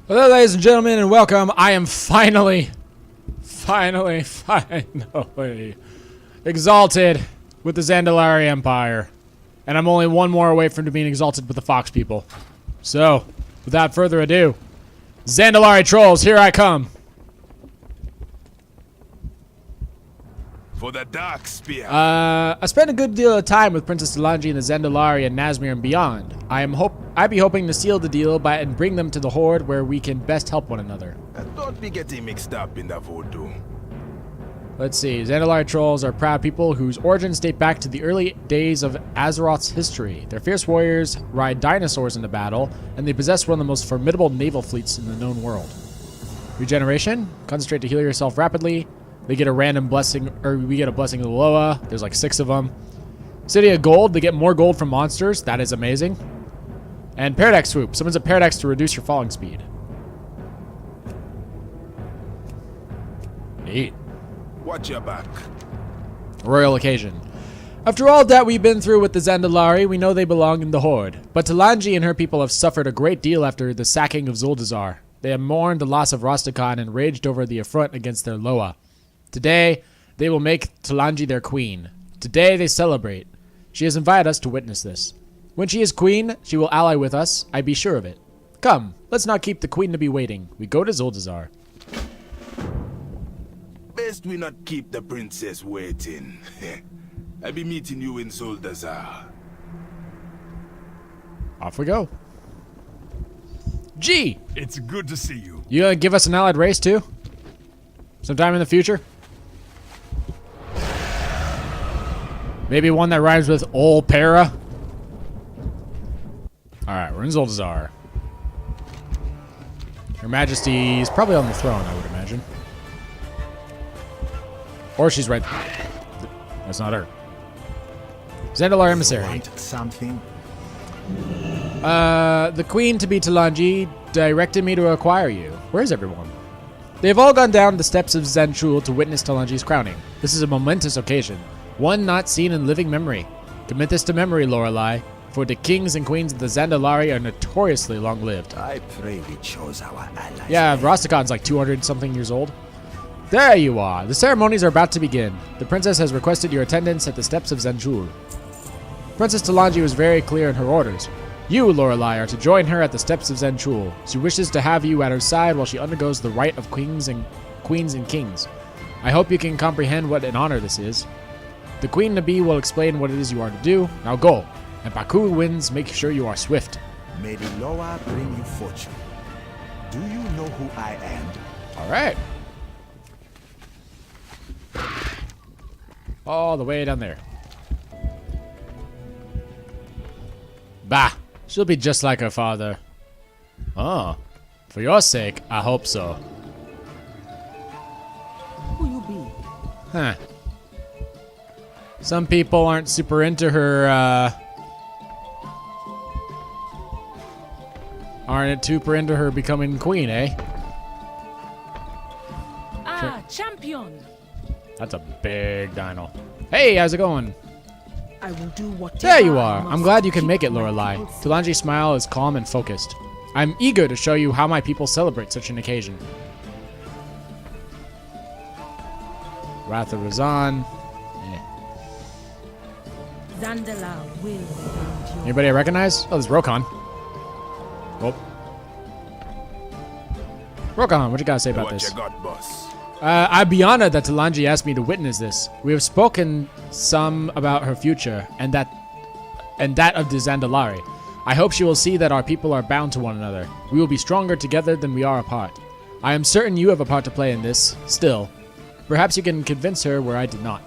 Hello, ladies and gentlemen, and welcome. I am finally exalted with the Zandalari Empire. And I'm only one more away from being exalted with the Fox people. So, without further ado, Zandalari trolls, here I come. For the Dark Spear. I spent a good deal of time with Princess Talanji and the Zandalari and Nazmir and beyond. I'd be hoping to seal the deal and bring them to the Horde where we can best help one another. Don't be getting mixed up in the voodoo. Let's see. Zandalari trolls are proud people whose origins date back to the early days of Azeroth's history. Their fierce warriors ride dinosaurs into battle, and they possess one of the most formidable naval fleets in the known world. Regeneration. Concentrate to heal yourself rapidly. They get a random blessing, or we get a blessing of the Loa. There's like 6 of them. City of Gold. They get more gold from monsters. That is amazing. And Paradox Swoop. Summons a Paradox to reduce your falling speed. Neat. Watch your back. Royal occasion. After all that we've been through with the Zandalari, we know they belong in the Horde. But Talanji and her people have suffered a great deal after the sacking of Zuldazar. They have mourned the loss of Rastakhan and raged over the affront against their Loa. Today, they will make Talanji their queen. Today, they celebrate. She has invited us to witness this. When she is queen, she will ally with us. I be sure of it. Come, let's not keep the queen to be waiting. We go to Zuldazar. Best we not keep the princess waiting. I be meeting you in Zuldazar. Off we go. G! It's good to see you. You gonna give us an allied race too? Sometime in the future? Maybe one that rhymes with Ol Para? Alright, we're in Zuldazar. Her Majesty is probably on the throne, I would imagine. Or she's right there. That's not her. Zandalari Emissary. Want something? The Queen to be Talanji directed me to acquire you. Where is everyone? They have all gone down the steps of Zanchul to witness Talanji's crowning. This is a momentous occasion, one not seen in living memory. Commit this to memory, Lorelei, for the kings and queens of the Zandalari are notoriously long-lived. I pray we chose our allies. Yeah, Rastakhan's like 200-something years old. There you are. The ceremonies are about to begin. The princess has requested your attendance at the steps of Zanchul. Princess Talanji was very clear in her orders. You, Lorelei, are to join her at the steps of Zanchul. She wishes to have you at her side while she undergoes the rite of queens and kings. I hope you can comprehend what an honor this is. The Queen Nabi will explain what it is you are to do. Now go. And Baku wins, make sure you are swift. May the Loa bring you fortune. Do you know who I am? Alright. All the way down there. Bah. She'll be just like her father. Oh. For your sake, I hope so. Who you be? Huh. Some people aren't super into her, aren't super into her becoming queen, eh? Ah, champion! That's a big dino. Hey, how's it going? I will do whatever. There you are. I I'm must glad you can keep make it, my Lorelei. people safe. Talanji's smile is calm and focused. I'm eager to show you how my people celebrate such an occasion. Wrath of Razan. Zandala will endure. Anybody I recognize? Oh, there's Rokan. Oh. Rokan, what you gotta say about What this? you got, boss? I'd be honored that Talanji asked me to witness this. We have spoken some about her future and that of the Zandalari. I hope she will see that our people are bound to one another. We will be stronger together than we are apart. I am certain you have a part to play in this, still. Perhaps you can convince her where I did not.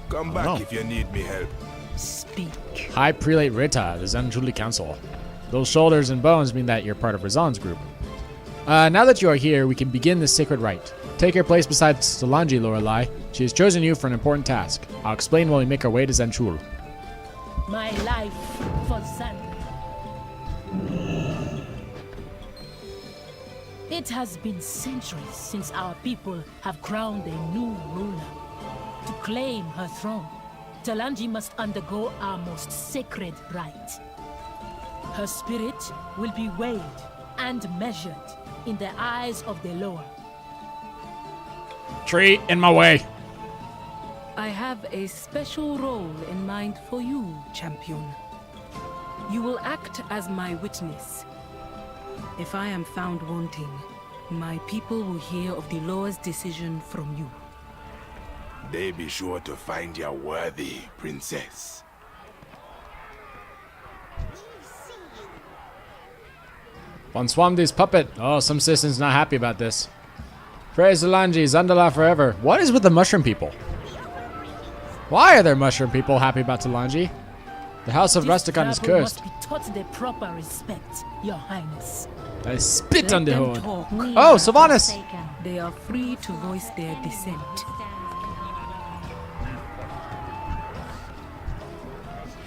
Come back if you need me help. Speak. High Prelate Rita, the Zanjuli Council. Those shoulders and bones mean that you're part of Razan's group. Now that you are here, we can begin this sacred rite. Take your place beside Talanji, Lorelei. She has chosen you for an important task. I'll explain when we make our way to Zanchul. My life for Zand. It has been centuries since our people have crowned a new ruler. To claim her throne, Talanji must undergo our most sacred rite. Her spirit will be weighed and measured in the eyes of the lower. Tree in my way. I have a special role in mind for you, champion. You will act as my witness. If I am found wanting, my people will hear of the Loa's decision from you. They be sure to find you worthy, princess. Von Swamdi's puppet. Oh, some citizens not happy about this. Praise Zalanji, Zandalari forever. What is with the mushroom people? Why are there mushroom people happy about Zalanji? The house of Rusticon is cursed. Must be taught the proper respect, Your Highness. I spit Let on the them Horde. talk. Oh, Sylvanas! They are free to voice their dissent.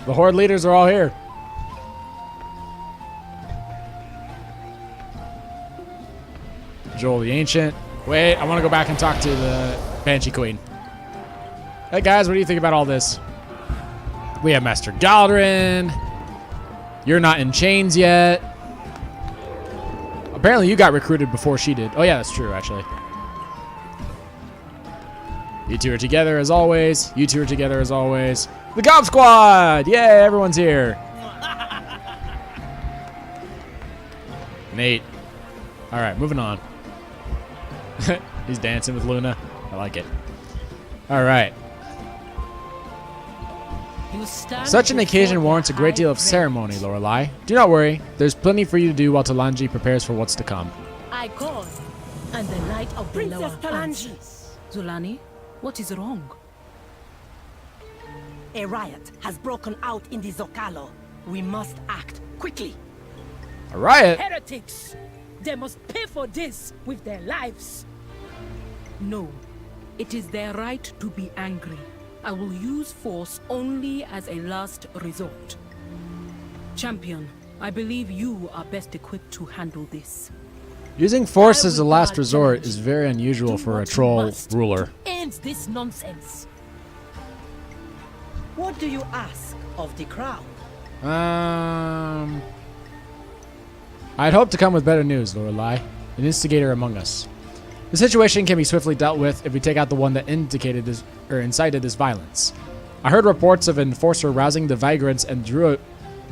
The Horde leaders are all here. Joel the Ancient. Wait, I want to go back and talk to the Banshee Queen. Hey guys, what do you think about all this? We have Master Galdrin. You're not in chains yet. Apparently you got recruited before she did. Oh yeah, that's true actually. You two are together as always. You two are together as always. The Gob Squad! Yay, everyone's here. Nate. Alright, moving on. He's dancing with Luna. I like it. Alright. You stand Such an occasion before warrants a great deal of high ceremony, priest. Lorelei. Do not worry. There's plenty for you to do while Talanji prepares for what's to come. I call, and the light of the lower answers. Zulani, what is wrong? A riot has broken out in the Zocalo. We must act quickly. A riot? Heretics! They must pay for this with their lives. No. It is their right to be angry. I will use force only as a last resort. Champion, I believe you are best equipped to handle this. Using force I as a will last guard resort Talanji. is very unusual Do for a what you troll must ruler. to end this nonsense. What do you ask of the crowd? I'd hope to come with better news, Lorelei. An instigator among us. The situation can be swiftly dealt with if we take out the one that indicated this or incited this violence. I heard reports of an enforcer rousing the vagrants and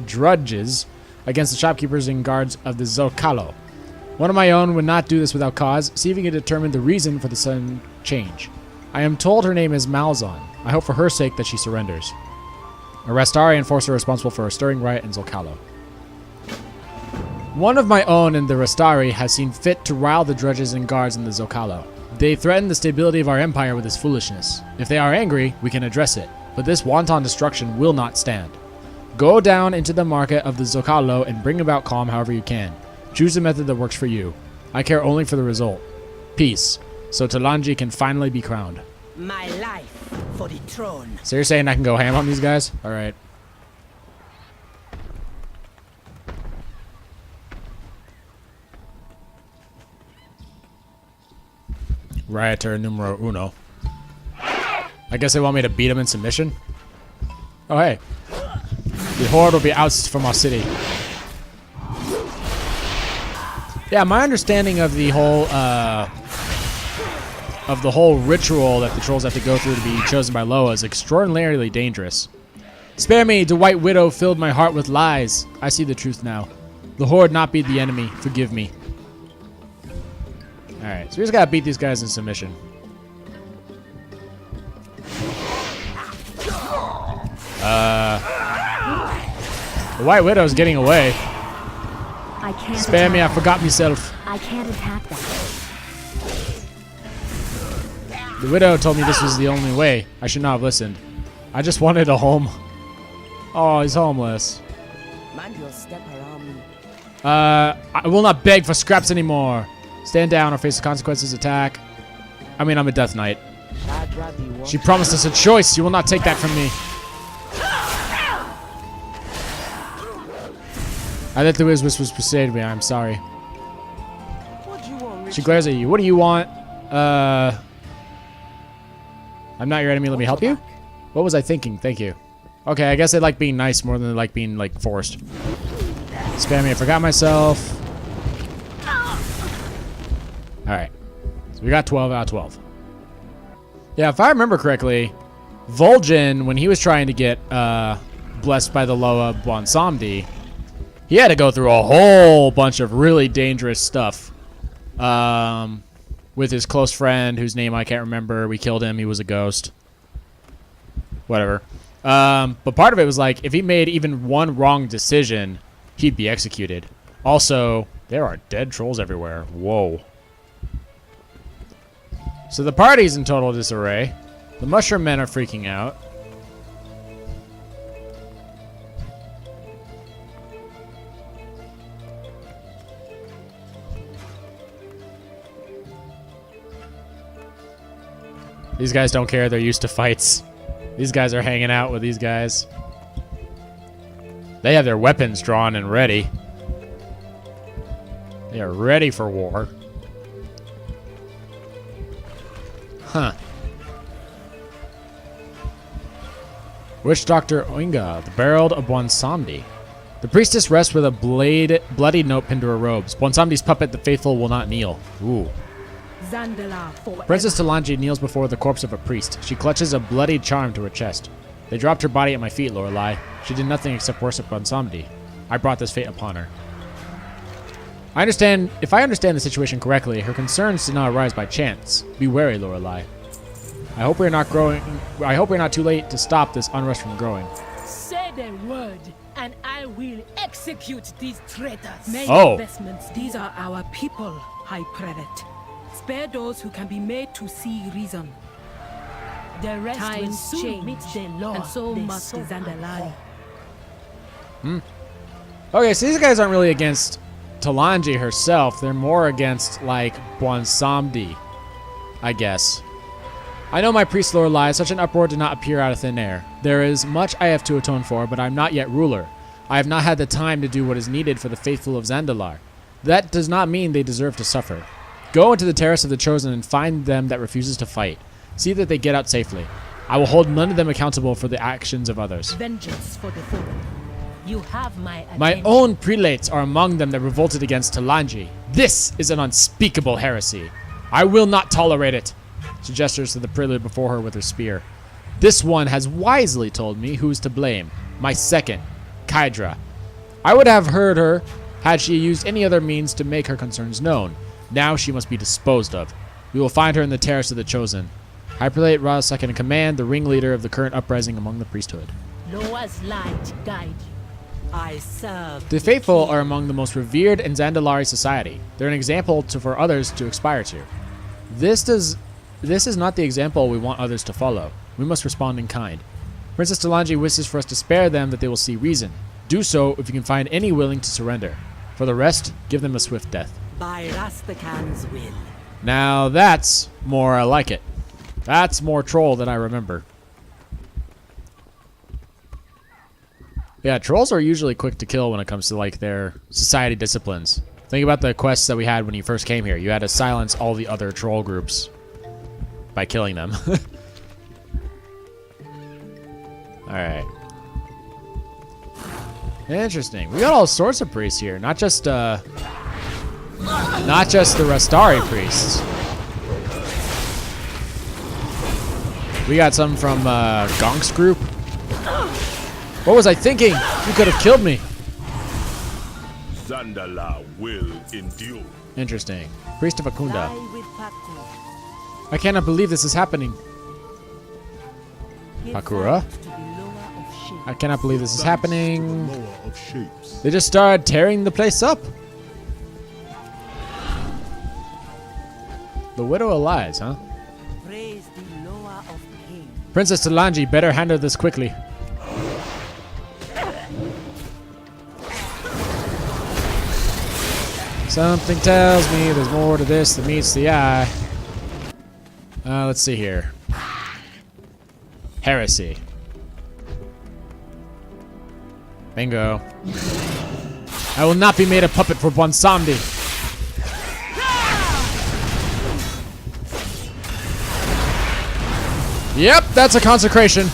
drudges against the shopkeepers and guards of the Zocalo. One of my own would not do this without cause, see if he can determine the reason for the sudden change. I am told her name is Malzahn. I hope for her sake that she surrenders. A Rastari enforcer responsible for a stirring riot in Zocalo. One of my own in the Rastari has seen fit to rile the drudges and guards in the Zocalo. They threaten the stability of our empire with this foolishness. If they are angry, we can address it, but this wanton destruction will not stand. Go down into the market of the Zocalo and bring about calm however you can. Choose the method that works for you. I care only for the result. Peace, so Talanji can finally be crowned. My life for the throne. So you're saying I can go ham on these guys? Alright. Rioter numero uno. I guess they want me to beat him in submission? Oh, hey. The Horde will be ousted from our city. Yeah, my understanding of the whole ritual that the trolls have to go through to be chosen by Loa is extraordinarily dangerous. Spare me, the White Widow filled my heart with lies. I see the truth now. The Horde not be the enemy. Forgive me. Alright, so we just gotta beat these guys in submission. The White Widow's getting away. I can't Spare me, I attack forgot myself. that. I can't attack that. The Widow told me this was the only way. I should not have listened. I just wanted a home. Oh, he's homeless. Man, you'll step around me. I will not beg for scraps anymore. Stand down or face the consequences. Attack. I mean, I'm a Death Knight. I'd rather you walk. She promised us a choice. You will not take that from me. I let the whispers persuade me. I'm sorry. What do you want, She glares at you. What do you want? I'm not your enemy. Let me help you. What was I thinking? Thank you. Okay, I guess they like being nice more than they like being, like, forced. Spam me, I forgot myself. Alright. So we got 12 out of 12. Yeah, if I remember correctly, Vol'jin, when he was trying to get blessed by the Loa Bwansamdi, he had to go through a whole bunch of really dangerous stuff. With his close friend, whose name I can't remember. We killed him. He was a ghost. Whatever. But part of it was like, if he made even one wrong decision, he'd be executed. Also, there are dead trolls everywhere. Whoa. So the party's in total disarray. The mushroom men are freaking out. These guys don't care. They're used to fights. These guys are hanging out with these guys. They have their weapons drawn and ready. They are ready for war. Huh. Witch Doctor Oinga, the Barrel of Bwansamdi. The priestess rests with a bloody note pinned to her robes. Bwansamdi's puppet, the faithful, will not kneel. Ooh. Zandalari forever. Princess Talanji kneels before the corpse of a priest. She clutches a bloodied charm to her chest. They dropped her body at my feet, Lorelei. She did nothing except worship Bwansamdi. I brought this fate upon her. If I understand the situation correctly, her concerns did not arise by chance. Be wary, Lorelei. I hope we're not too late to stop this unrest from growing. Say the word, and I will execute these traitors. Make Oh. investments. These are our people, High Prelate. Spare those who can be made to see reason. The rest will Times soon change, meet the law. and so they must the so Zandalari. Okay, so these guys aren't really against Talanji herself. They're more against, like, Bwansamdi, I guess. I know my priest Lorelei, such an uproar did not appear out of thin air. There is much I have to atone for, but I'm not yet ruler. I have not had the time to do what is needed for the faithful of Zandalar. That does not mean they deserve to suffer. Go into the terrace of the Chosen and find them that refuses to fight. See that they get out safely. I will hold none of them accountable for the actions of others. Vengeance for the fallen. You have my attention. My own prelates are among them that revolted against Talanji. This is an unspeakable heresy. I will not tolerate it. She gestures to the prelate before her with her spear. This one has wisely told me who is to blame. My second, Kydra. I would have heard her had she used any other means to make her concerns known. Now she must be disposed of. We will find her in the terrace of the Chosen. High Prelate Ra, second in command, the ringleader of the current uprising among the priesthood. Loa's light guide you. I serve The faithful are among the most revered in Zandalari society. They're an example for others to aspire to. This is not the example we want others to follow. We must respond in kind. Princess Talanji wishes for us to spare them that they will see reason. Do so if you can find any willing to surrender. For the rest, give them a swift death. by Rastakan's will. Now that's more like it. That's more troll than I remember. Yeah, trolls are usually quick to kill when it comes to like their society disciplines. Think about the quests that we had when you first came here. You had to silence all the other troll groups by killing them. Alright. Interesting. We got all sorts of priests here. Not just the Rastari priests. We got some from Gonk's group. What was I thinking? You could have killed me. Zandalar will endure. Interesting. Priest of Akunda. Lie with Paku. I cannot believe this is happening. Give Pakura? thanks to the lower of shapes. I cannot believe this is happening. Lower of shapes. They just started tearing the place up. The Widow of Lies, huh? Praise the lower of pain. Princess Talanji, better handle this quickly. Something tells me there's more to this than meets the eye. Let's see here. Heresy. Bingo. I will not be made a puppet for Bwansamdi. Yep, that's a consecration.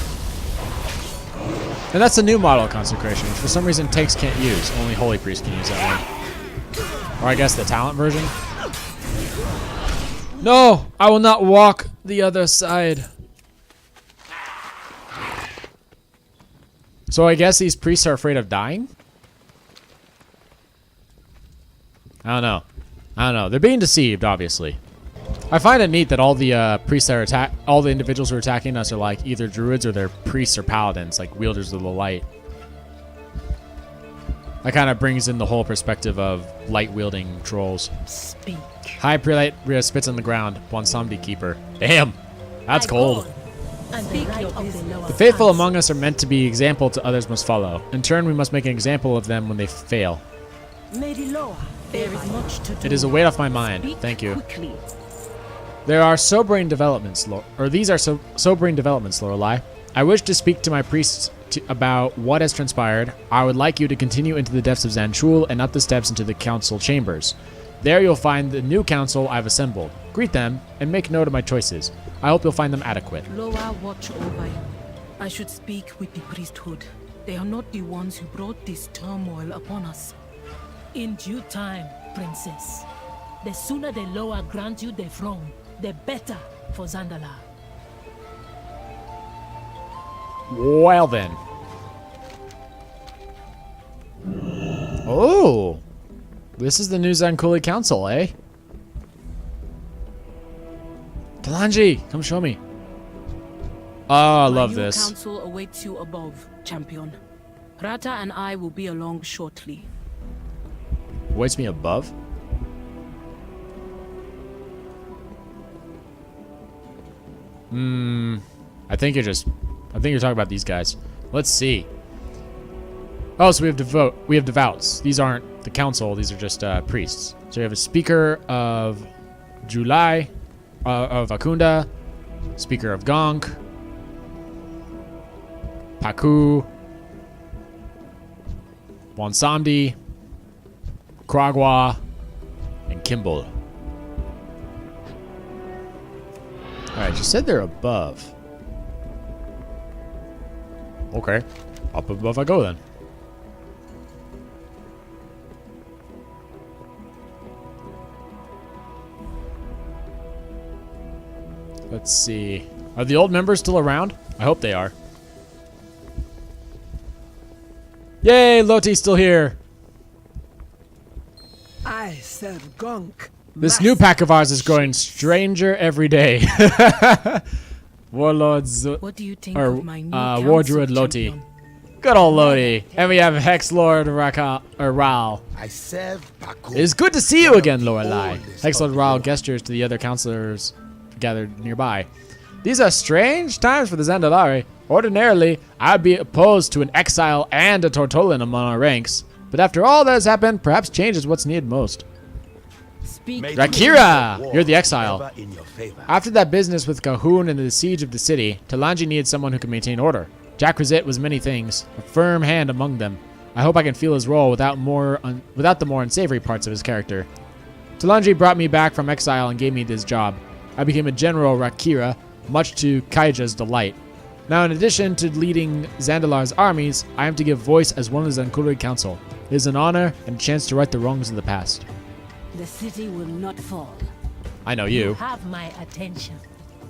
And that's the new model of consecration, which for some reason tanks can't use. Only holy priests can use that one. Or I guess the talent version. No! I will not walk the other side. So I guess these priests are afraid of dying? I don't know. They're being deceived, obviously. I find it neat that all the priests that are all the individuals who are attacking us are like either druids or they're priests or paladins, like wielders of the light. That kind of brings in the whole perspective of light-wielding trolls. Speak. High prelate spits on the ground. Bonsamdi keeper. Damn, that's cold. And the right of the lower The faithful class. among us are meant to be example to others must follow. In turn, we must make an example of them when they fail. Mediloa. There is much to do. It is a weight off my mind. Speak Thank you. quickly. There are sobering developments, these are sobering developments, Lorelei. I wish to speak to my priests about what has transpired. I would like you to continue into the depths of Zanchul and up the steps into the council chambers. There you'll find the new council I've assembled. Greet them and make note of my choices. I hope you'll find them adequate. Loa, watch over you. I should speak with the priesthood. They are not the ones who brought this turmoil upon us. In due time, princess. The sooner the lower grant you the throne, the better for Zandalar. Well then. Oh, this is the new Zankuli Council, eh? Talanji, come show me. Oh, I love My new this. council awaits you above, champion. Rata and I will be along shortly. Waits me above? I think you're talking about these guys. Let's see. Oh, so we have devouts. These aren't the council, these are just priests. So we have a speaker of Julai, of Akunda, speaker of Gonk, Paku, Bonsamdi, Kragwa, and Kimball. Alright, you said they're above. Okay. Up above I go then. Let's see. Are the old members still around? I hope they are. Yay, Loti's still here. I serve Gonk. This new pack of ours is growing stranger every day. Warlords, What do you think of my new War council, Druid Loti. champion? Good old Loti. And we have Hex Lord Ral. I serve Paco. It's good to see you again, Lorelei. oldest Hex Lord of Ral the gestures to the other counselors gathered nearby. These are strange times for the Zandalari. Ordinarily, I'd be opposed to an exile and a Tortolan among our ranks. But after all that has happened, perhaps change is what's needed most. Speak. Rakira! You're the exile. Ever in your favor. After that business with Cahoon and the siege of the city, Talanji needed someone who could maintain order. Jack Rosette was many things, a firm hand among them. I hope I can feel his role without the more unsavory parts of his character. Talanji brought me back from exile and gave me this job. I became a general Rakira, much to Kaija's delight. Now, in addition to leading Zandalar's armies, I am to give voice as one of the Zankuri Council. It is an honor and a chance to right the wrongs of the past. The city will not fall. I know you. Have my attention.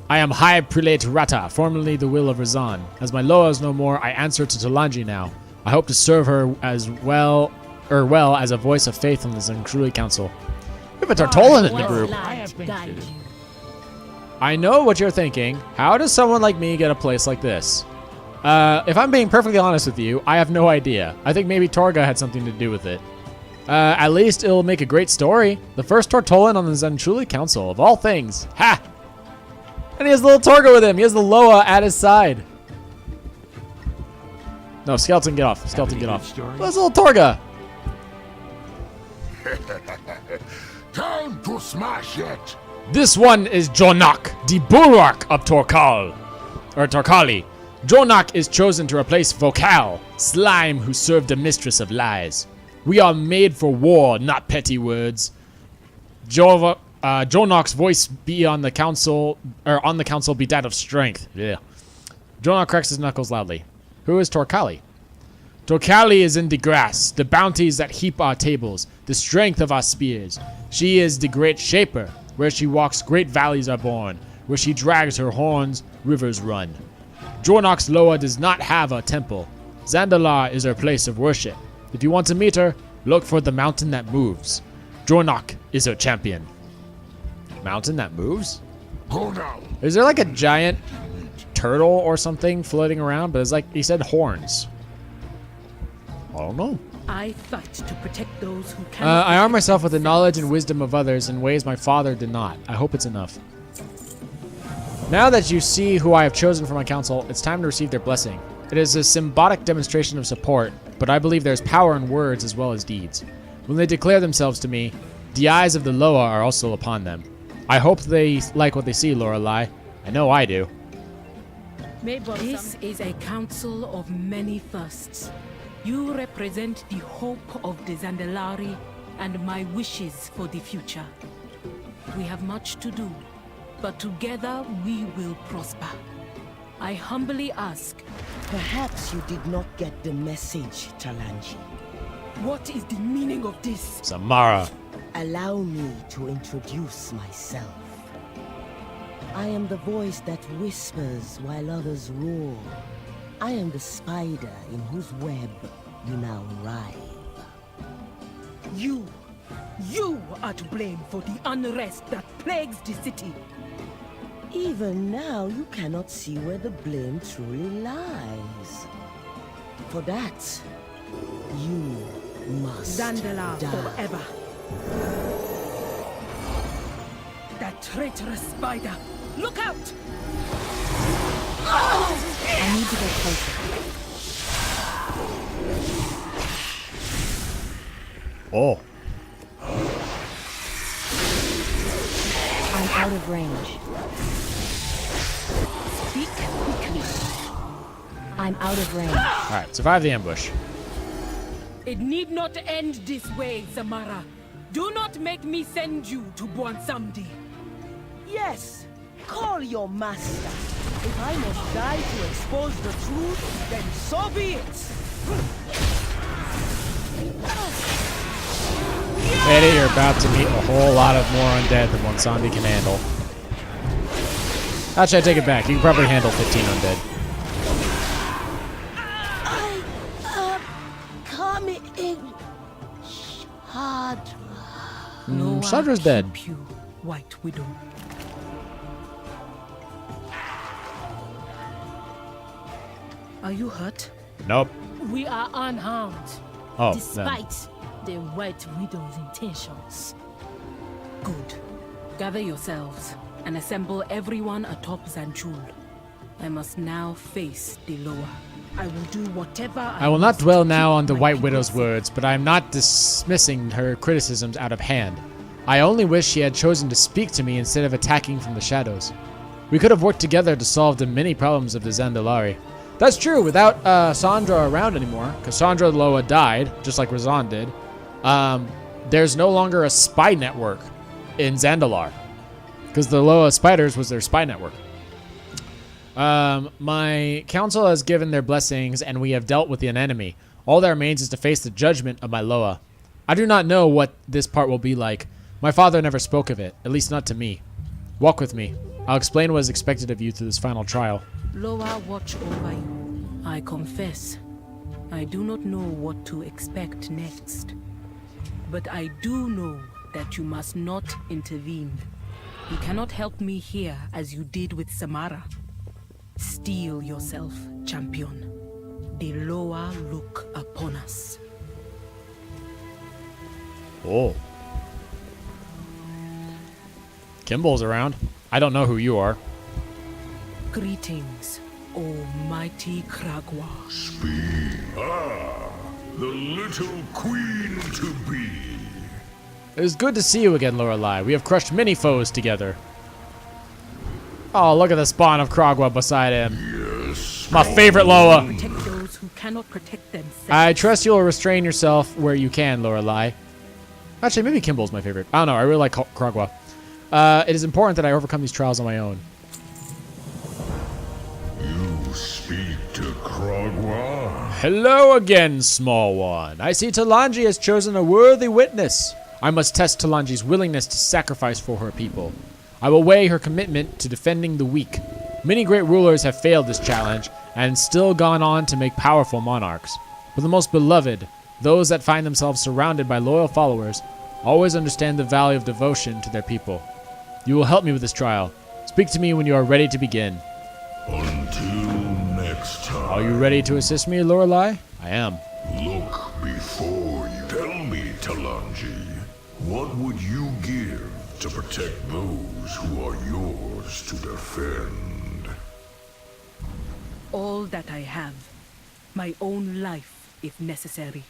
I am High Prelate Rata, formerly the will of Razan. As my Loa is no more, I answer to Talanji now. I hope to serve her as well as a voice of faith on the Zankruli Council. We have a Tortolan in the group. Light guide you. I know what you're thinking. How does someone like me get a place like this? If I'm being perfectly honest with you, I have no idea. I think maybe Torga had something to do with it. At least it'll make a great story. The first Tortolan on the Zanchuli Council, of all things. Ha! And he has little Torga with him. He has the Loa at his side. No, Skeleton, get off. Skeleton, get off. That's little Torga. Time to smash it! This one is Jonak, the bulwark of Torkali. Jonak is chosen to replace Vokal, slime who served the mistress of lies. We are made for war, not petty words. Jonak's voice be on the council, be that of strength. Yeah. Jonak cracks his knuckles loudly. Who is Torkali? Tokali is in the grass, the bounties that heap our tables, the strength of our spears. She is the great shaper. Where she walks, great valleys are born. Where she drags her horns, rivers run. Jornock's Loa does not have a temple. Zandalar is her place of worship. If you want to meet her, look for the mountain that moves. Jornock is her champion. Mountain that moves? Is there like a giant turtle or something floating around? But it's like, he said horns. I don't know. I fight to protect those who can. I arm myself with the knowledge and wisdom of others in ways my father did not. I hope it's enough. Now that you see who I have chosen for my council, it's time to receive their blessing. It is a symbolic demonstration of support, but I believe there's power in words as well as deeds. When they declare themselves to me, the eyes of the Loa are also upon them. I hope they like what they see, Lorelei. I know I do. This is a council of many firsts. You represent the hope of the Zandalari and my wishes for the future. We have much to do, but together we will prosper. I humbly ask. Perhaps you did not get the message, Talanji. What is the meaning of this? Samara. Allow me to introduce myself. I am the voice that whispers while others roar. I am the spider in whose web you now writhe. You are to blame for the unrest that plagues the city. Even now, you cannot see where the blame truly lies. For that, you must Zandalar die. forever. That traitorous spider! Look out! I need to get closer. Oh. I'm out of range. Speak quickly. I'm out of range. Alright, survive the ambush. It need not end this way, Samara. Do not make me send you to Bwansamdi. Yes, call your master. If I must die to expose the truth, then so be it. Eddie, you're about to meet a whole lot of more undead than Bonsandi can handle. Actually, I take it back. You can probably handle 15 undead. Coming in hard. Chandra's dead. Keep you, White Widow. Are you hurt? Nope. We are unharmed, Oh, no. despite the White Widow's intentions. Good. Gather yourselves and assemble everyone atop Zanchul. I must now face the Loa. I will do whatever I will not dwell now on the White Widow's words, but I am not dismissing her criticisms out of hand. I only wish she had chosen to speak to me instead of attacking from the shadows. We could have worked together to solve the many problems of the Zandalari. That's true, without Sandra around anymore, because Sandra Loa died, just like Razan did, there's no longer a spy network in Zandalar, because the Loa Spiders was their spy network. My council has given their blessings, and we have dealt with an enemy. All that remains is to face the judgment of my Loa. I do not know what this part will be like. My father never spoke of it, at least not to me. Walk with me. I'll explain what is expected of you through this final trial. Loa watch over you. I confess, I do not know what to expect next. But I do know that you must not intervene. You cannot help me here as you did with Samara. Steel yourself, champion. The Loa look upon us. Oh. Kimball's around. I don't know who you are. Greetings, almighty Kragwa. The little queen to be. It is good to see you again, Lorelei. We have crushed many foes together. Oh, look at the spawn of Kragwa beside him. Yes. My favorite Loa. Protect those who cannot protect themselves. I trust you'll restrain yourself where you can, Lorelei. Actually, maybe Kimball's my favorite. I don't know. I really like Kragwa. It is important that I overcome these trials on my own. You speak to Kragwa? Hello again, small one. I see Talanji has chosen a worthy witness. I must test Talanji's willingness to sacrifice for her people. I will weigh her commitment to defending the weak. Many great rulers have failed this challenge and still gone on to make powerful monarchs. But the most beloved, those that find themselves surrounded by loyal followers, always understand the value of devotion to their people. You will help me with this trial. Speak to me when you are ready to begin. Until next time. Are you ready to assist me, Lorelei? I am. Look before you. Tell me, Talanji, what would you give to protect those who are yours to defend? All that I have. My own life, if necessary.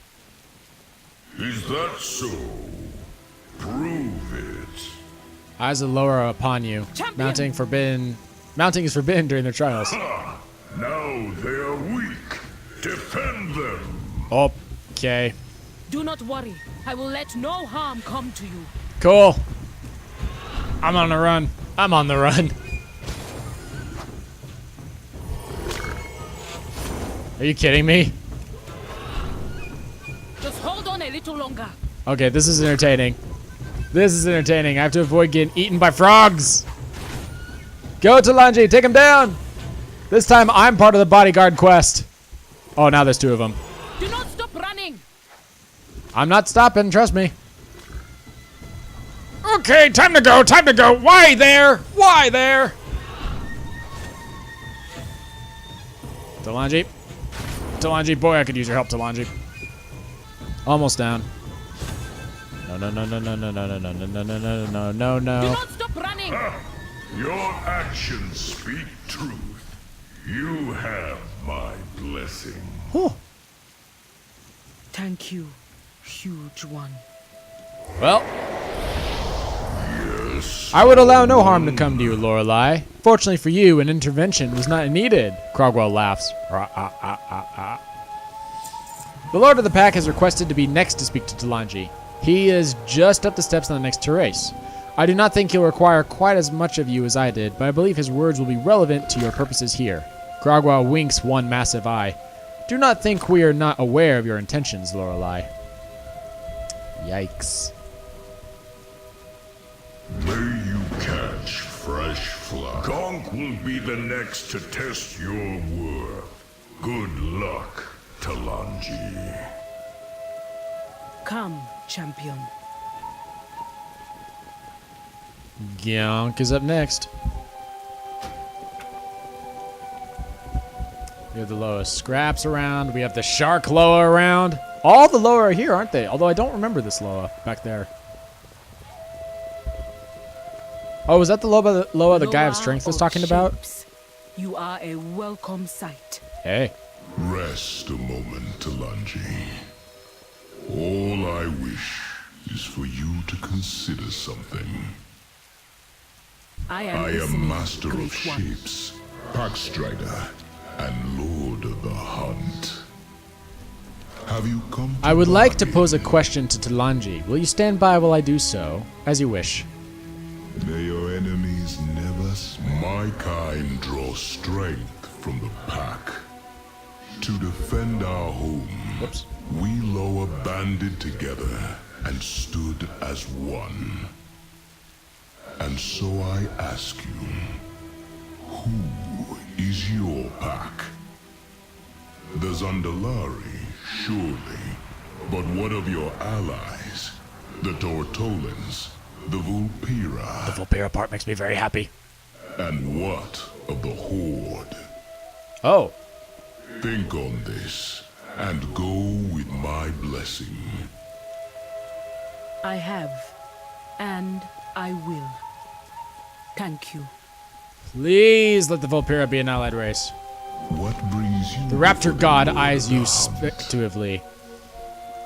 Is that so? Prove it. Eyes of Laura upon you. Champion! Mounting is forbidden during their trials. Ha! Now they are weak. Defend them. Okay. Do not worry. I will let no harm come to you. Cool. I'm on the run. I'm on the run. Are you kidding me? Just hold on a little longer. Okay, this is entertaining. This is entertaining. I have to avoid getting eaten by frogs. Go, Talanji. Take him down. This time, I'm part of the bodyguard quest. Oh, now there's two of them. Do not stop running. I'm not stopping. Trust me. Okay, time to go. Time to go. Why there? Why there? Talanji. Talanji. Boy, I could use your help, Talanji. Almost down. No, no, no, no, no, no, no, no, no, no, no, no, no, no, no. Do not stop running. Your actions speak truth. You have my blessing. Whew. Thank you, huge one. Well, Yes. I would allow no harm to come to you, Lorelei. Fortunately for you, an intervention was not needed. Crogwell laughs. The Lord of the Pack has requested to be next to speak to Talanji. He is just up the steps on the next terrace. I do not think he'll require quite as much of you as I did, but I believe his words will be relevant to your purposes here. Crogwell winks one massive eye. Do not think we are not aware of your intentions, Lorelei. Yikes. May you catch fresh fly. Conk will be the next to test your worth. Good luck, Talanji. Come, champion. Gyonk is up next. We have the Loa scraps around. We have the shark Loa around. All the Loa are here, aren't they? Although I don't remember this Loa back there. Oh, is that the Loa the guy of strength was talking about? Shapes. You are a welcome sight. Hey. Rest a moment, Talanji. All I wish is for you to consider something. I am I listening, am master Great of One. shapes, pack strider, and lord of the hunt. Have you come to I would like to bargain? pose a question to Talanji. Will you stand by while I do so? As you wish. May your enemies never My kind draw strength from the pack. To defend our home, Whoops. we Loa banded together and stood as one. And so I ask you, who is your pack? The Zandalari, surely. But what of your allies? The Tortolans, the Vulpira, The Vulpera part makes me very happy. and what of the Horde? Oh. Think on this, and go with my blessing. I have, and I will. Thank you. Please let the Vulpera be an allied race. What brings you The Raptor for God Lord eyes of the you Hunt? speculatively.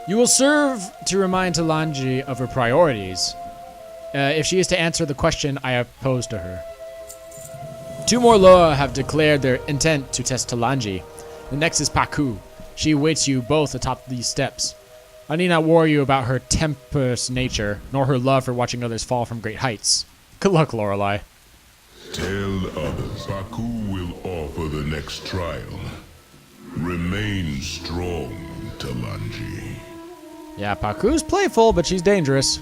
You will serve to remind Talanji of her priorities, if she is to answer the question I have posed to her. 2 more Loa have declared their intent to test Talanji. The next is Paku. She awaits you both atop these steps. I need not worry you about her tempestuous nature, nor her love for watching others fall from great heights. Good luck, Lorelei. Tell others Baku will offer the next trial. Remain strong, Talanji. Yeah, Paku's playful, but she's dangerous.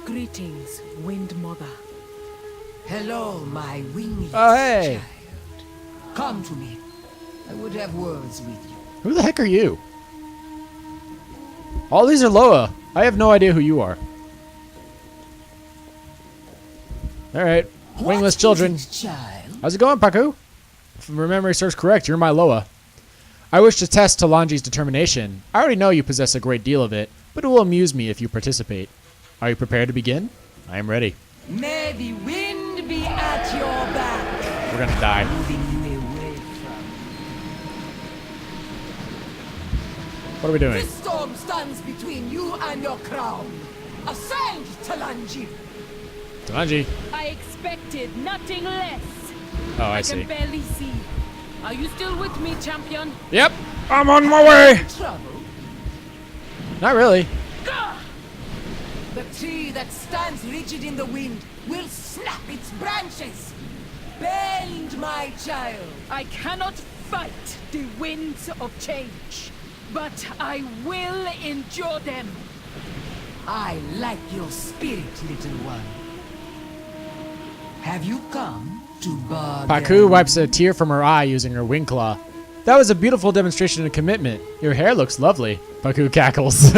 Greetings, Wind Mother. Hello, my winged Oh, hey. child. Come to me. I would have words with you. Who the heck are you? All these are Loa. I have no idea who you are. Alright. Wingless What children. is it, child? How's it going, Paku? If my memory serves correct, you're my Loa. I wish to test Talanji's determination. I already know you possess a great deal of it, but it will amuse me if you participate. Are you prepared to begin? I am ready. May the wind be at your back. We're gonna die. Moving you away from. What are we doing? This storm stands between you and your crown. Ascend, Talanji. Talanji. I expected nothing less. Oh, I I see. can barely see. Are you still with me, champion? Yep. I'm on my way. Trouble. Not really. The tree that stands rigid in the wind will snap its branches. Bend, my child. I cannot fight the winds of change, but I will endure them. I like your spirit, little one. Have you come to bargain? Paku wipes a tear from her eye using her wing claw. That was a beautiful demonstration of commitment. Your hair looks lovely. Paku cackles.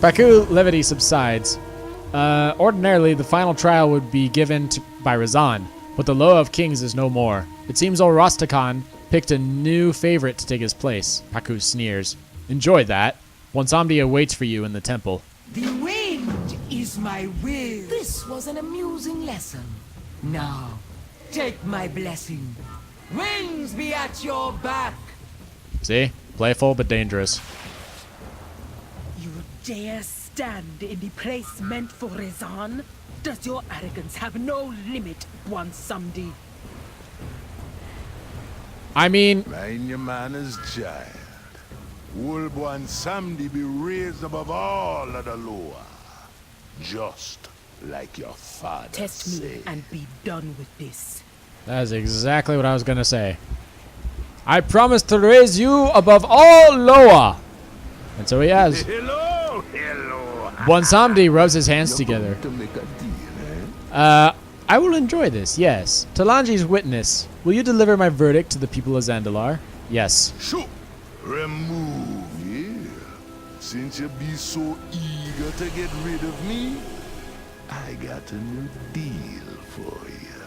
Paku levity subsides. Ordinarily, the final trial would be given by Razan, but the Loa of Kings is no more. It seems old Rastakhan picked a new favorite to take his place. Paku sneers. Enjoy that. Wansamdi awaits for you in the temple. The wind is my will. This was an amusing lesson. Now, take my blessing. Winds be at your back. See? Playful but dangerous. You dare stand in the place meant for Rezan? Does your arrogance have no limit, Wansamdi? I mean, Mind your manners, child. Wolbo Samdi be raised above all of the Loa. Just like your father Test me said. and be done with this. that is exactly what I was gonna say. I promise to raise you above all Loa. And so he has. Hello, hello. Wansamdi rubs his hands together. To make a deal, eh? I will enjoy this, yes. Talanji's witness. Will you deliver my verdict to the people of Zandalar? Yes. Shoot! Remove, yeah. Since you be so eager to get rid of me, I got a new deal for you.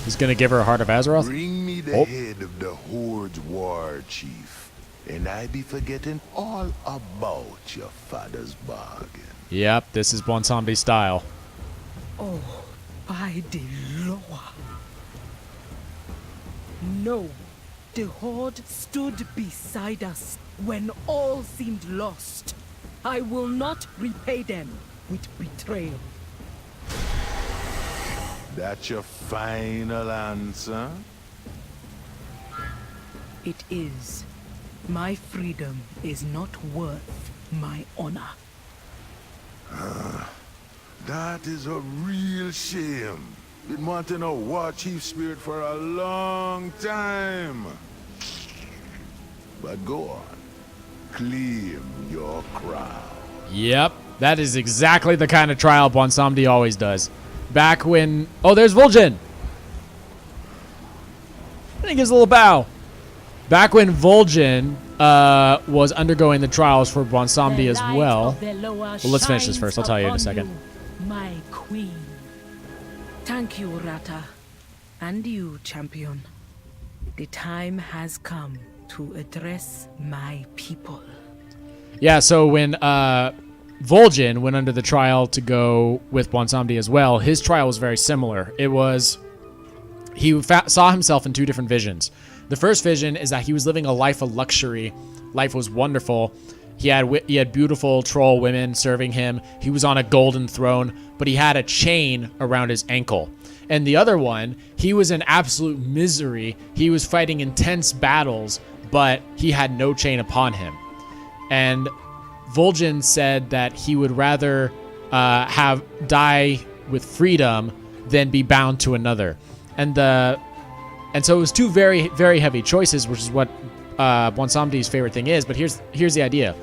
He's gonna give her a heart of Azeroth? Bring me the Oh. head of the Horde's war chief, and I be forgetting all about your father's bargain. Yep, this is Wansamdi's style. Oh, by the Loa. No, the Horde stood beside us when all seemed lost. I will not repay them with betrayal. That's your final answer? It is. My freedom is not worth my honor. That is a real shame. Been wanting a war chief spirit for a long time. But go on. Claim your crown. Yep, that is exactly the kind of trial Wansamdi always does. Back when... Oh, there's Vol'jin! And he gives a little bow. Back when Vol'jin was undergoing the trials for Wansamdi as well. Well, let's finish this first. I'll tell you in a second. My queen. Thank you, Rata. And you, champion. The time has come to address my people. Yeah, so when Vol'jin went under the trial to go with Wansamdi as well, his trial was very similar. It was... He saw himself in two different visions. The first vision is that he was living a life of luxury. Life was wonderful. He had beautiful troll women serving him. He was on a golden throne, but he had a chain around his ankle. And the other one, he was in absolute misery. He was fighting intense battles, but he had no chain upon him. And Vol'jin said that he would rather die with freedom than be bound to another. And so it was two very, very heavy choices, which is what Bonsamdi's favorite thing is. But here's the idea.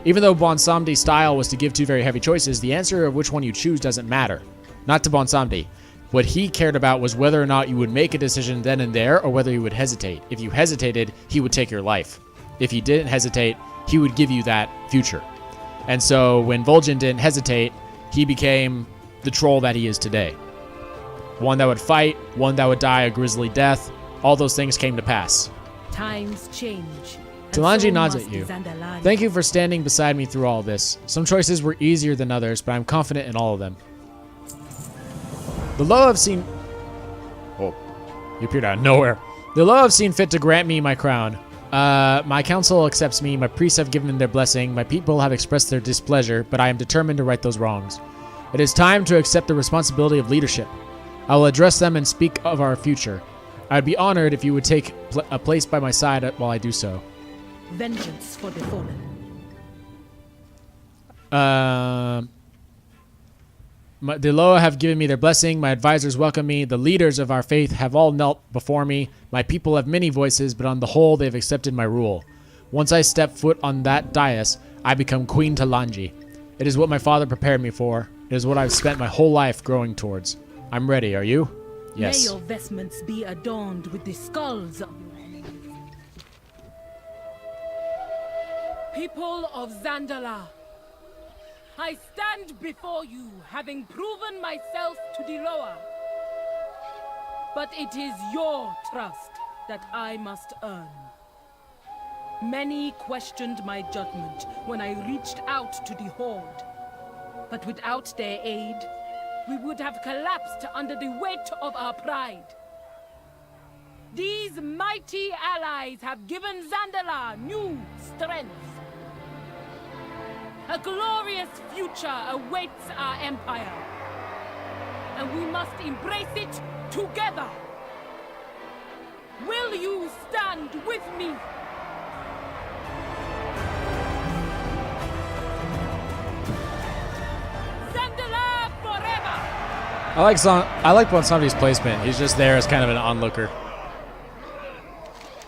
Even though Bonsamdi's style was to give two very heavy choices, the answer of which one you choose doesn't matter. Not to Bonsamdi. What he cared about was whether or not you would make a decision then and there, or whether you would hesitate. If you hesitated, he would take your life. If he didn't hesitate, he would give you that future. And so when Vol'jin didn't hesitate, he became the troll that he is today. One that would fight, one that would die a grisly death. All those things came to pass. Times change. Talanji nods at you. Thank you for standing beside me through all this. Some choices were easier than others, but I'm confident in all of them. The Loa have seen... Oh, you appeared out of nowhere. The Loa have seen fit to grant me my crown. My council accepts me, my priests have given their blessing, my people have expressed their displeasure, but I am determined to right those wrongs. It is time to accept the responsibility of leadership. I will address them and speak of our future. I would be honored if you would take a place by my side while I do so. Vengeance for the fallen. The Loa have given me their blessing, my advisors welcome me, the leaders of our faith have all knelt before me, my people have many voices, but on the whole they have accepted my rule. Once I step foot on that dais, I become Queen Talanji. It is what my father prepared me for. It is what I've spent my whole life growing towards. I'm ready, are you? Yes. May your vestments be adorned with the skulls of your enemies. People of Zandalari, I stand before you, having proven myself to the Loa. But it is your trust that I must earn. Many questioned my judgment when I reached out to the Horde. But without their aid, we would have collapsed under the weight of our pride. These mighty allies have given Zandalari new strength. A glorious future awaits our empire, and we must embrace it together. Will you stand with me? Zandalari forever! I like Bonsamdi's placement. He's just there as kind of an onlooker,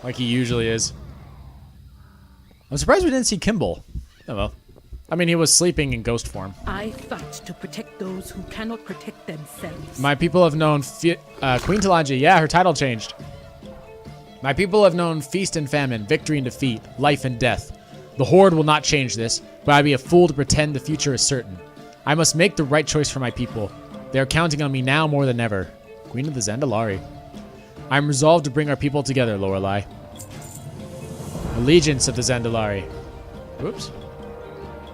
like he usually is. I'm surprised we didn't see Kimball. Oh well. I mean, he was sleeping in ghost form. I fight to protect those who cannot protect themselves. My people have known Queen Talanji. Yeah, her title changed. My people have known feast and famine, victory and defeat, life and death. The Horde will not change this, but I'd be a fool to pretend the future is certain. I must make the right choice for my people. They are counting on me now more than ever. Queen of the Zandalari. I'm resolved to bring our people together, Lorelei. Allegiance of the Zandalari. Whoops.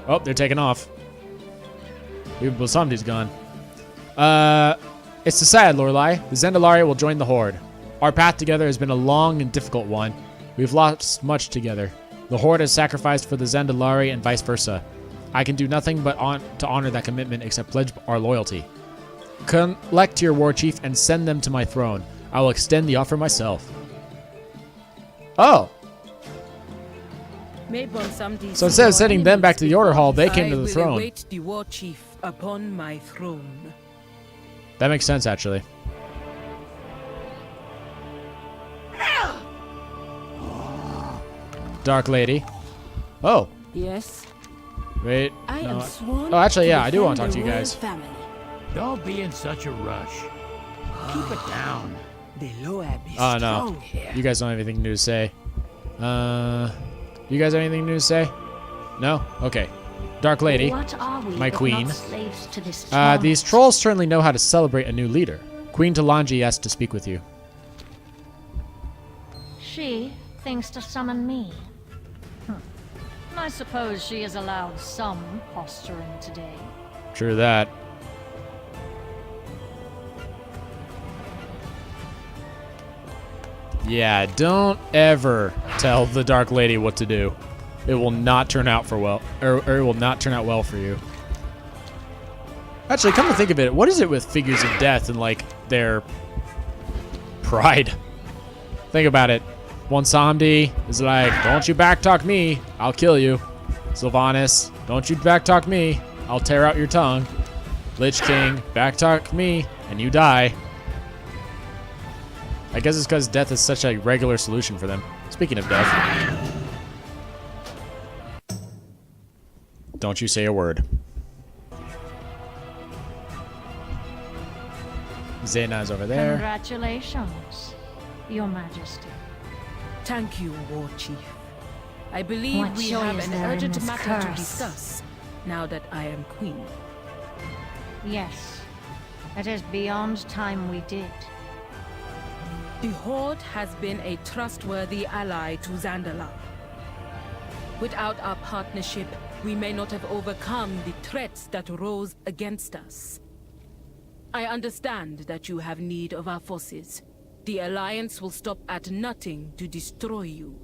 Oh, they're taking off. Even Bosamdi's gone. It's decided, Lorelei. The Zandalari will join the Horde. Our path together has been a long and difficult one. We've lost much together. The Horde has sacrificed for the Zandalari and vice versa. I can do nothing but to honor that commitment except pledge our loyalty. Collect your war chief and send them to my throne. I will extend the offer myself. Oh. So instead of sending them back to the Order Hall, they came to the throne. I will await the war chief upon my throne. That makes sense, actually. Dark Lady. Oh. Yes. Wait. I am sworn. Oh, actually, yeah, I do want to talk to you guys. Family. Don't be in such a rush. Keep it down. The Loab is Oh, no. strong here. You guys don't have anything new to say. You guys have anything new to say? No? Okay. Dark Lady, What are we my but queen. not slaves to this These trolls certainly know how to celebrate a new leader. Queen Talanji asked to speak with you. She thinks to summon me. I suppose she has allowed some posturing today. True that. Yeah, don't ever tell the Dark Lady what to do. It will not turn out for well, or it will not turn out well for you. Actually, come to think of it, what is it with figures of death and like their pride? Think about it. Bonsamdi is like, don't you backtalk me, I'll kill you. Sylvanas, don't you backtalk me, I'll tear out your tongue. Lich King, backtalk me, and you die. I guess it's because death is such a regular solution for them. Speaking of death. Don't you say a word. Zena is over there. Congratulations, Your Majesty. Thank you, War Chief. I believe What we joy have is an there in urgent this matter to curse? discuss now that I am queen. Yes, it is beyond time we did. The Horde has been a trustworthy ally to Zandalari. Without our partnership, we may not have overcome the threats that rose against us. I understand that you have need of our forces. The Alliance will stop at nothing to destroy you.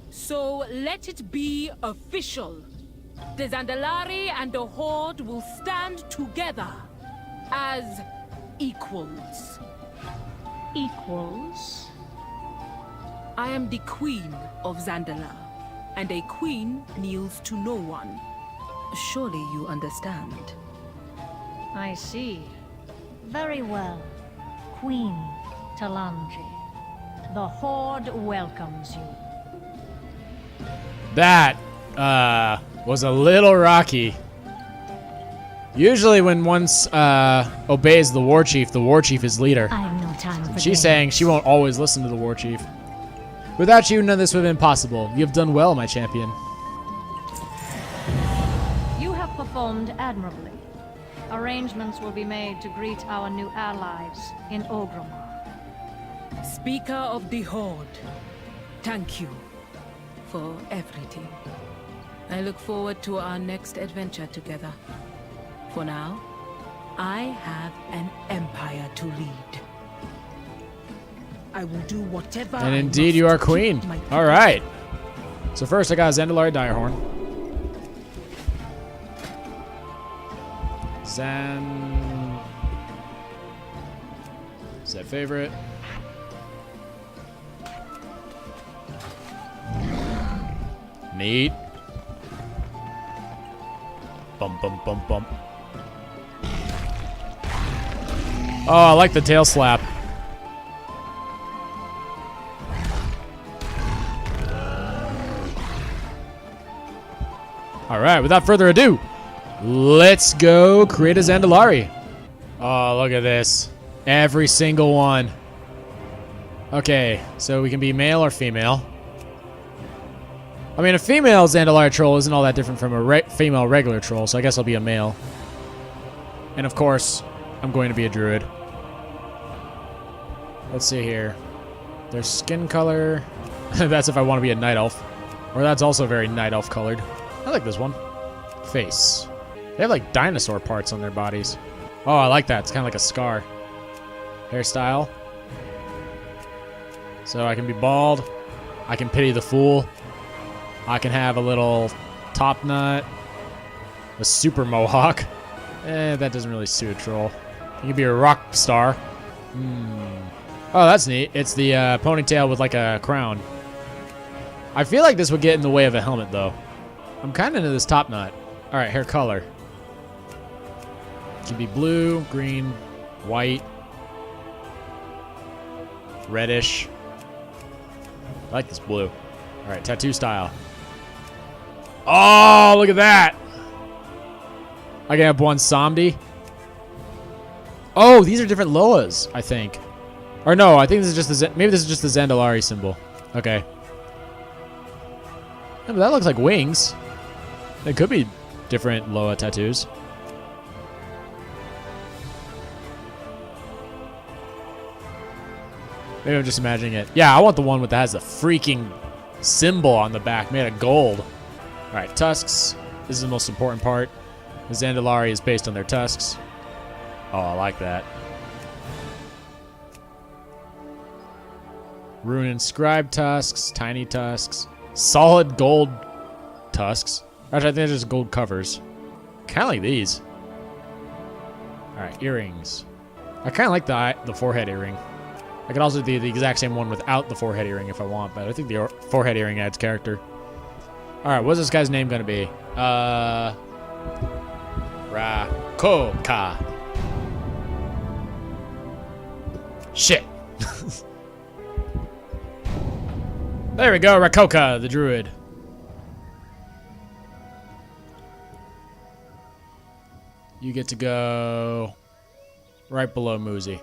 So let it be official. The Zandalari and the Horde will stand together as equals. Equals? I am the Queen of Zandalar, and a queen kneels to no one. Surely you understand. I see. Very well. Queen Talanji. The Horde welcomes you. That was a little rocky. Usually when one obeys the war chief is leader. I have no time for She's games. saying she won't always listen to the war chief. Without you, none of this would have been possible. You have done well, my champion. You have performed admirably. Arrangements will be made to greet our new allies in Orgrimmar. Speaker of the Horde, thank you for everything. I look forward to our next adventure together. For now, I have an empire to lead. I will do whatever And I indeed must you are to queen. keep my people. Alright. So first I got Zandalari Direhorn. Is that favorite? Neat. Bump, bump, bump, bump. Oh, I like the tail slap. Alright, without further ado, let's go create a Zandalari. Oh, look at this. Every single one. Okay, so we can be male or female. I mean, a female Zandalari troll isn't all that different from a female regular troll, so I guess I'll be a male. And of course, I'm going to be a druid. Let's see here. Their skin color. That's if I want to be a night elf. Or that's also very night elf colored. I like this one. Face. They have like dinosaur parts on their bodies. Oh, I like that. It's kind of like a scar. Hairstyle. So I can be bald. I can pity the fool. I can have a little top knot. A super mohawk. That doesn't really suit a troll. You can be a rock star. Oh, that's neat. It's the ponytail with like a crown. I feel like this would get in the way of a helmet, though. I'm kind of into this top knot. All right, hair color. It can be blue, green, white, reddish. I like this blue. All right, tattoo style. Oh, look at that. I can have one Samdi. Oh, these are different Loas, I think. Or no, I think this is just the maybe this is just the Zandalari symbol. Okay. Yeah, but that looks like wings. It could be different Loa tattoos. Maybe I'm just imagining it. Yeah, I want the one that has the freaking symbol on the back made of gold. All right, tusks. This is the most important part. The Zandalari is based on their tusks. Oh, I like that. Rune inscribed tusks, tiny tusks, solid gold tusks. Actually, I think they're just gold covers. Kind of like these. All right, earrings. I kind of like the forehead earring. I could also do the exact same one without the forehead earring if I want, but I think the forehead earring adds character. All right, what's this guy's name gonna be? Rakoka. Shit. There we go, Rakoka, the druid. You get to go right below Muzi.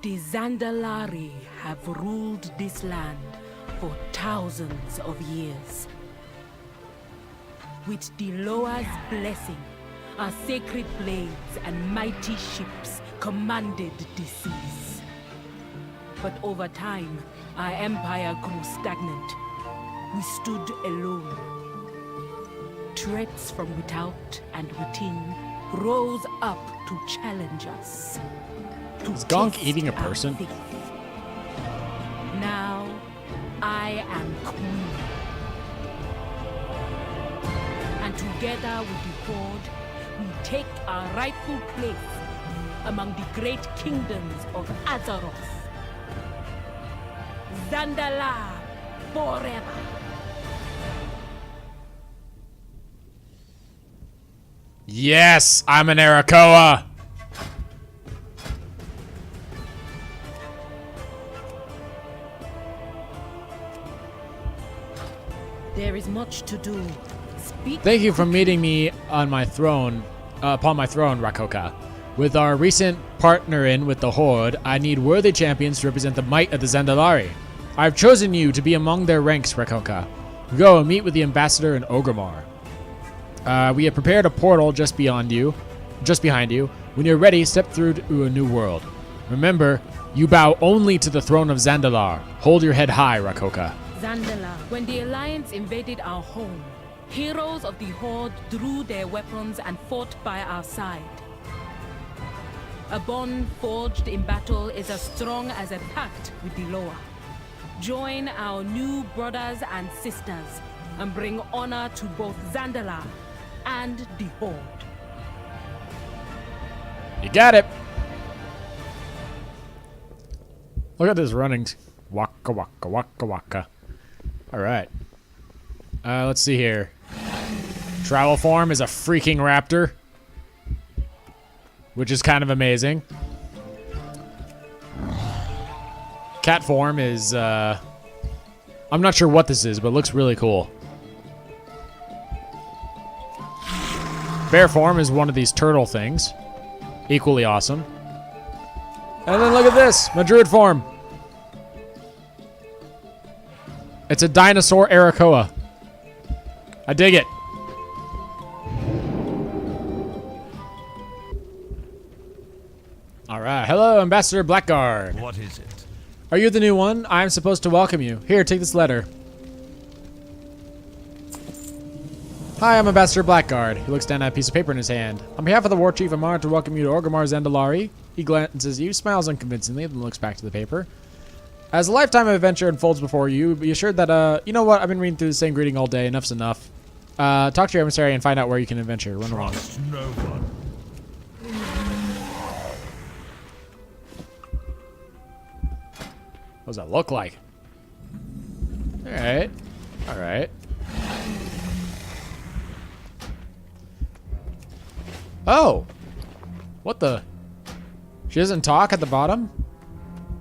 The Zandalari have ruled this land for thousands of years. With the Loa's blessing, our sacred blades and mighty ships commanded the seas. But over time, our empire grew stagnant. We stood alone. Threats from without and within rose up to challenge us. Is Gonk test eating a our person? faith. Now, I am queen. And together with the Horde, we take our rightful place among the great kingdoms of Azeroth. Zandalari forever. Yes, I'm an Arakoa. There is much to do. Speak. Thank you for meeting me on my throne, upon my throne, Rakoka. With our recent partner in with the Horde, I need worthy champions to represent the might of the Zandalari. I've chosen you to be among their ranks, Rakoka. Go and meet with the ambassador in Orgrimmar. We have prepared a portal just behind you. When you're ready, step through to a new world. Remember, you bow only to the throne of Zandalar. Hold your head high, Rakoka. Zandalari. When the Alliance invaded our home, heroes of the Horde drew their weapons and fought by our side. A bond forged in battle is as strong as a pact with the Loa. Join our new brothers and sisters and bring honor to both Zandalar and the Horde. You got it. Look at this running. Waka waka waka waka. All right. Let's see here. Travel form is a freaking raptor, which is kind of amazing. Cat form is, I'm not sure what this is, but it looks really cool. Bear form is one of these turtle things. Equally awesome. And then look at this, my druid form. It's a dinosaur Arakoa. I dig it. All right. Hello, Ambassador Blackguard. What is it? Are you the new one? I'm supposed to welcome you. Here, take this letter. Hi, I'm Ambassador Blackguard. He looks down at a piece of paper in his hand. On behalf of the War Chief, I'm honored to welcome you to Orgrimmar Zandalari. He glances at you, smiles unconvincingly, then looks back to the paper. As a lifetime of adventure unfolds before you, be assured that, you know what? I've been reading through the same greeting all day. Enough's enough. Talk to your emissary and find out where you can adventure. Run along. No one. What does that look like? Alright. Alright. Oh! What the? She doesn't talk at the bottom?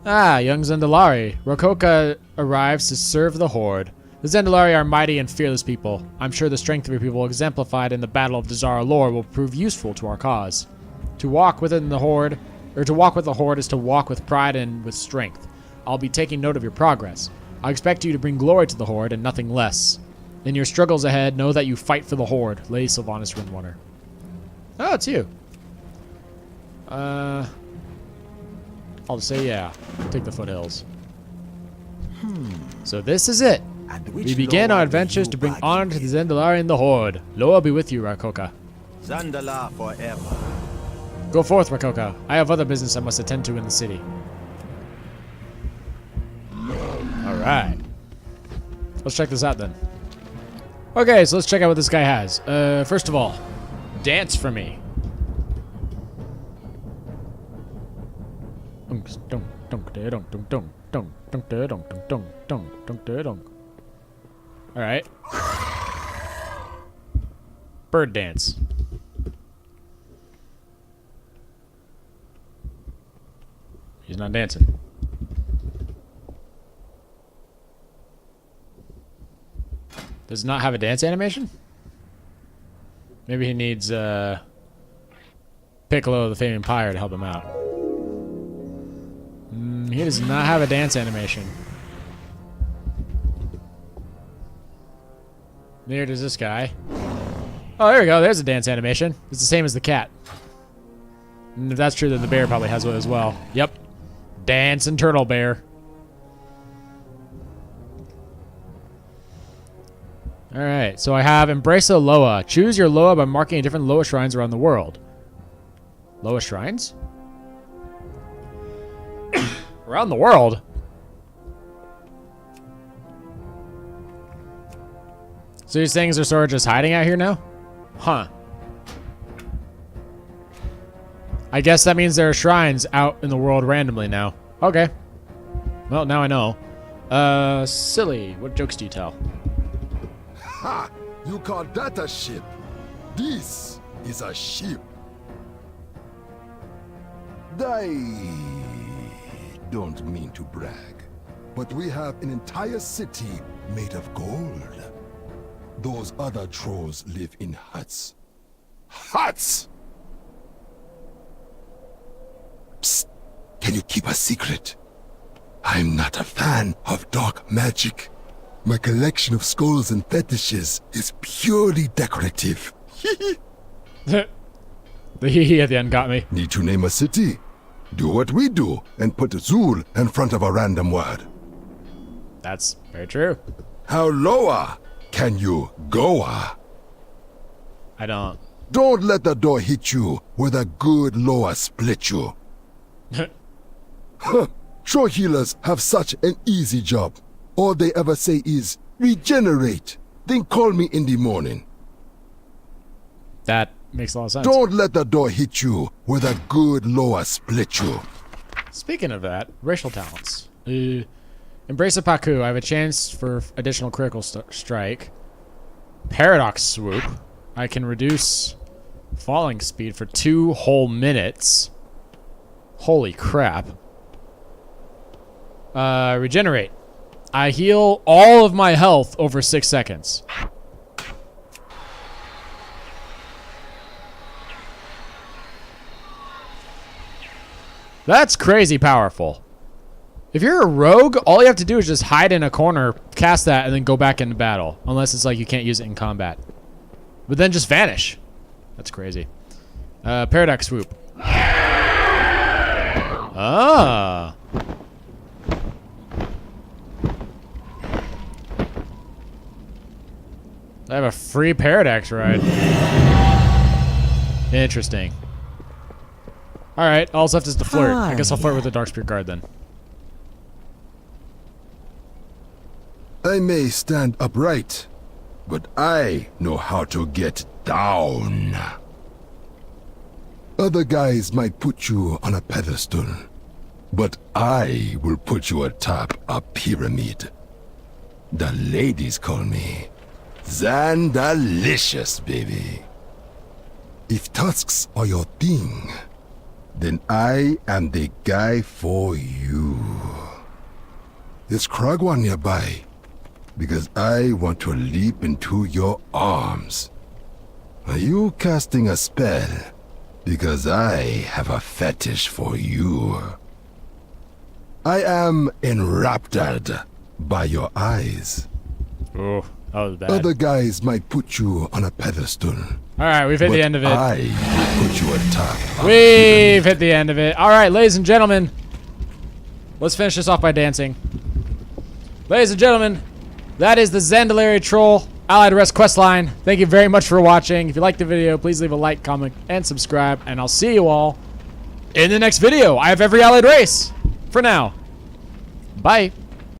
Ah, young Zandalari. Rakoka arrives to serve the Horde. The Zandalari are mighty and fearless people. I'm sure the strength of your people exemplified in the Battle of Dazara Lore will prove useful to our cause. To walk within the Horde, or to walk with the Horde is to walk with pride and with strength. I'll be taking note of your progress. I expect you to bring glory to the Horde and nothing less. In your struggles ahead, know that you fight for the Horde. Lady Sylvanas Windwater. Oh, it's you. I'll just say yeah. Take the foothills. So this is it. And We begin our adventures to bring honor to the Zandalari and the Horde. Loa be with you, Rakoka. Zandalar forever. Go forth, Rakoka. I have other business I must attend to in the city. Alright. Let's check this out then. Okay, so let's check out what this guy has. First of all, dance for me. Alright. Bird dance. he's not dancing. Does not have a dance animation? Maybe he needs Piccolo the Flaming Pyre to help him out. He does not have a dance animation. Neither does this guy. Oh, there we go. There's a dance animation. It's the same as the cat. And if that's true, then the bear probably has one as well. Yep. Dancing turtle bear. Alright, so I have Embrace a Loa. Choose your Loa by marking different Loa shrines around the world. Loa shrines? Around the world? So these things are sort of just hiding out here now? Huh. I guess that means there are shrines out in the world randomly now. Okay. Well, now I know. Silly. What jokes do you tell? Ha! You call that a ship? This is a ship. I don't mean to brag, but we have an entire city made of gold. Those other trolls live in huts. Huts! Psst! Can you keep a secret? I'm not a fan of dark magic. My collection of skulls and fetishes is purely decorative. The hee-hee at the end got me. Need to name a city? Do what we do and put Zul in front of a random word. That's very true. How lower can you go? I don't. Don't let the door hit you with a good lower split you. Troll healers have such an easy job. All they ever say is, regenerate, then call me in the morning. That makes a lot of sense. Don't let the door hit you with a good lower split you. Speaking of that, racial talents. Embrace a Paku. I have a chance for additional critical strike. Paradox Swoop. I can reduce falling speed for 2 whole minutes. Holy crap. Regenerate. I heal all of my health over 6 seconds. That's crazy powerful. If you're a rogue, all you have to do is just hide in a corner, cast that, and then go back into battle. Unless it's like you can't use it in combat. But then just vanish. That's crazy. Paradox Swoop. Ah. I have a free Paradox ride. Interesting. Alright, all that's left is to flirt. I guess I'll flirt with the Darkspear guard then. I may stand upright, but I know how to get down. Other guys might put you on a pedestal, but I will put you atop a pyramid. The ladies call me Zandalicious, baby. If tusks are your thing, then I am the guy for you. Is Kragwan nearby? Because I want to leap into your arms. Are you casting a spell? Because I have a fetish for you. I am enraptured by your eyes. Oh, that was bad. Other guys might put you on a pedestal. Alright, we've hit the end of it. I will put you atop. We've hit the end of it. Alright, ladies and gentlemen. Let's finish this off by dancing. Ladies and gentlemen, that is the Zandalari Troll Allied Rest questline. Thank you very much for watching. If you liked the video, please leave a like, comment, and subscribe. And I'll see you all in the next video. I have every allied race. For now. Bye.